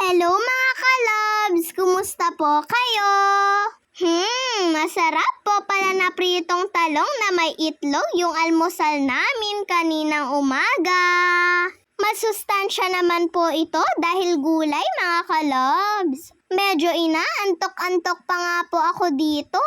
Hello mga kalabs! Kumusta po kayo? Masarap po pala na pritong talong na may itlog yung almusal namin kaninang umaga. Masustansya naman po ito dahil gulay mga kalabs. Medyo inaantok-antok pa nga po ako dito.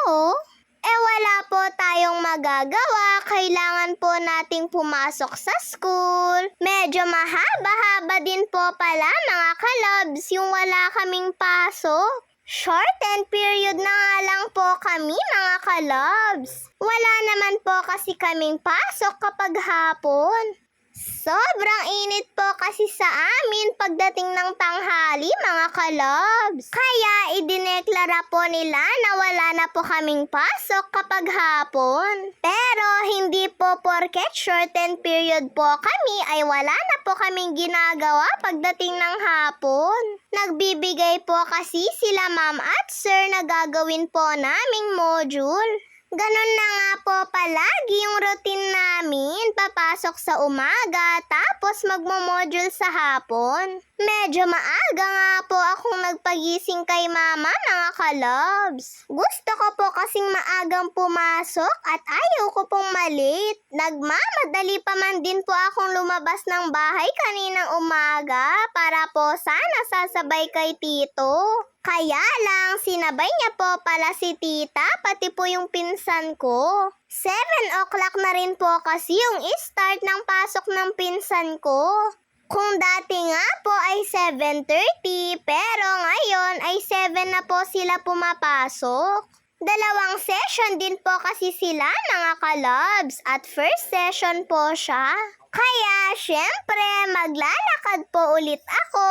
Wala po tayong magagawa. Kailangan po nating pumasok sa school. Medyo mahaba-haba din po pala mga kalabs yung wala kaming pasok. Shortened period na nga lang po kami mga kalabs. Wala naman po kasi kaming pasok kapag hapon. Sobrang init po kasi sa amin pagdating ng tanghali mga kalabs. Kaya idineklara po nila na wala na po kaming pasok kapag hapon. Pero hindi po porket shortened period po kami ay wala na po kaming ginagawa pagdating ng hapon. Nagbibigay po kasi sila ma'am at sir na gagawin po naming module. Ganon na nga po palagi yung routine namin, papasok sa umaga tapos magmo-module sa hapon. Medyo maaga nga po akong nagpagising kay mama mga kalabs. Gusto ko po kasing maagang pumasok at ayaw ko pong malate. Nagmamadali pa man din po akong lumabas ng bahay kaninang umaga para po sana sasabay kay tito. Kaya lang, sinabay niya po pala si tita, pati po yung pinsan ko. 7 o'clock na rin po kasi yung start ng pasok ng pinsan ko. Kung dati nga po ay 7:30, pero ngayon ay 7 na po sila pumapasok. 2 session din po kasi sila mga kalabs at first session po siya. Kaya syempre maglalakad po ulit ako.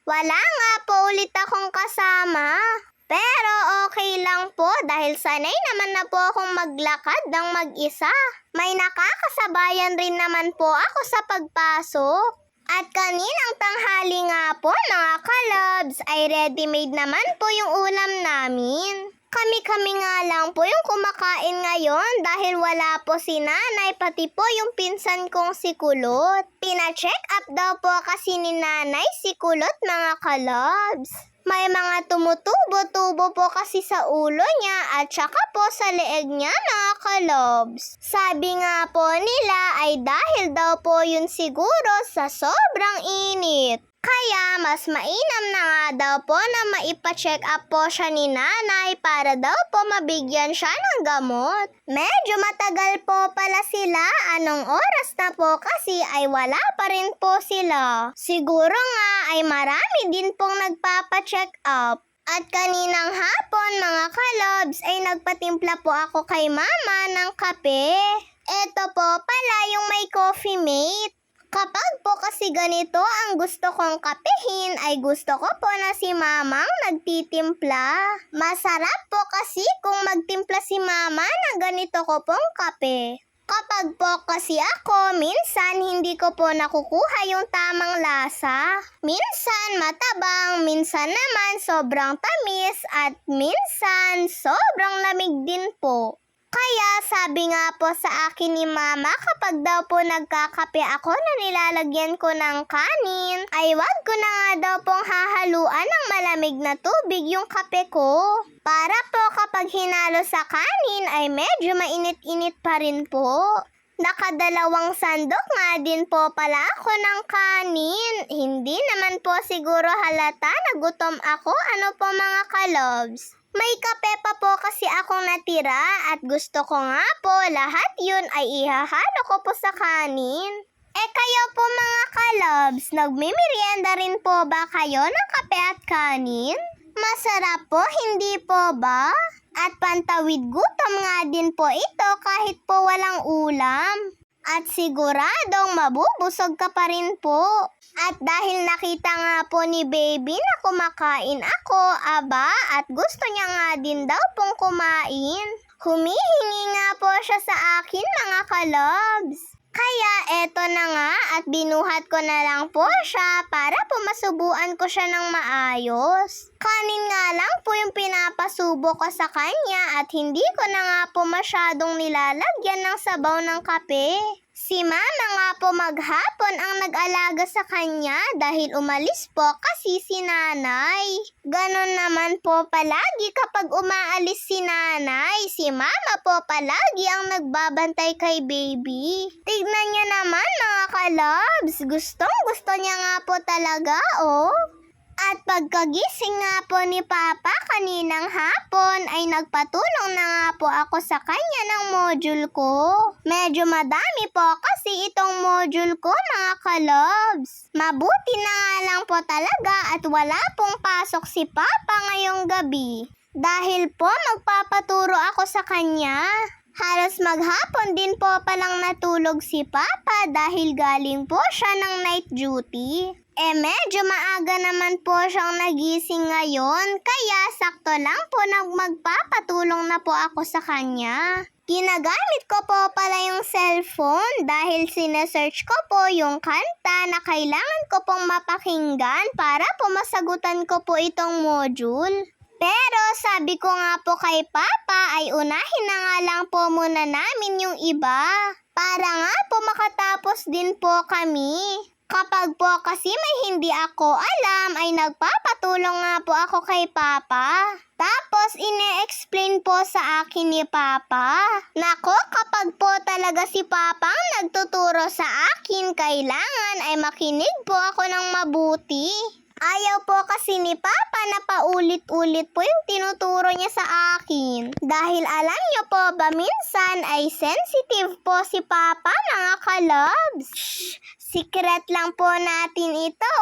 Wala nga po ulit akong kasama. Pero okay lang po dahil sanay naman na po akong maglakad ng mag-isa. May nakakasabayan rin naman po ako sa pagpasok. At kaninang tanghali nga po mga kalabs ay ready-made naman po yung ulam namin. Kami-kami nga lang po yung kumakain ngayon dahil wala po si nanay pati po yung pinsan kong si Kulot. Pina-check up daw po kasi ni nanay si Kulot mga kalabs. May mga tumutubo-tubo po kasi sa ulo niya at saka po sa leeg niya mga kalabs. Sabi nga po nila ay dahil daw po yun siguro sa sobrang init. Kaya mas mainam na nga daw po na maipa-check up po siya ni nanay para daw po mabigyan siya ng gamot. Medyo matagal po pala sila. Anong oras na po kasi ay wala pa rin po sila. Siguro nga ay marami din pong nagpapa-check up. At kaninang hapon mga kalabs ay nagpatimpla po ako kay mama ng kape. Eto po pala yung may coffee mate. Kapag po kasi ganito ang gusto kong kapehin ay gusto ko po na si mamang nagtitimpla. Masarap po kasi kung magtimpla si mama ng ganito ko pong kape. Kapag po kasi ako, minsan hindi ko po nakukuha yung tamang lasa. Minsan matabang, minsan naman sobrang tamis at minsan sobrang lamig din po. Kaya sabi nga po sa akin ni mama kapag daw po nagkakape ako na nilalagyan ko ng kanin, ay wag ko na nga daw pong hahaluan ng malamig na tubig yung kape ko. Para po kapag hinalo sa kanin ay medyo mainit-init pa rin po. Nakadalawang sandok nga din po pala ako ng kanin. Hindi naman po siguro halata na gutom ako po mga kalobs. May kape pa po kasi akong natira at gusto ko nga po lahat yun ay ihahalo ko po sa kanin. Kayo po mga kalobs, nagmimerienda rin po ba kayo ng kape at kanin? Masarap po, hindi po ba? At pantawid gutom nga din po ito kahit po walang ulam. At siguradong mabubusog ka pa rin po. At dahil nakita nga po ni baby na kumakain ako, at gusto niya nga din daw pong kumain. Humihingi nga po siya sa akin mga kalobs. Kaya eto na nga at binuhat ko na lang po siya para po masubuan ko siya ng maayos. Kanin nga lang po yung pinapasubo ko sa kanya at hindi ko na nga po masyadong nilalagyan ng sabaw ng kape. Si mama nga po maghapon ang nag-alaga sa kanya dahil umalis po kasi si nanay. Ganon naman po palagi kapag umaalis si nanay. Si mama po palagi ang nagbabantay kay baby. Tignan niya naman mga kalabs. Gustong gusto niya nga po talaga oh. At pagkagising nga po ni Papa kaninang hapon ay nagpatulong na nga po ako sa kanya ng module ko. Medyo madami po kasi itong module ko mga kalobs. Mabuti na nga lang po talaga at wala pong pasok si Papa ngayong gabi. Dahil po magpapaturo ako sa kanya. Halos maghapon din po palang natulog si Papa dahil galing po siya ng night duty. Medyo maaga naman po siyang nagising ngayon, kaya sakto lang po magpapatulong na po ako sa kanya. Ginagamit ko po pala yung cellphone dahil sinesearch ko po yung kanta na kailangan ko pong mapakinggan para po masagutan ko po itong module. Pero sabi ko nga po kay Papa ay unahin na nga lang po muna namin yung iba para nga po makatapos din po kami. Kapag po kasi may hindi ako alam ay nagpapatulong nga po ako kay Papa. Tapos ine-explain po sa akin ni Papa. Nako, kapag po talaga si Papa ang nagtuturo sa akin, kailangan ay makinig po ako ng mabuti. Ayaw po kasi ni Papa na paulit-ulit po yung tinuturo niya sa akin. Dahil alam niyo po ba minsan ay sensitive po si Papa mga kalobs. Secret lang po natin ito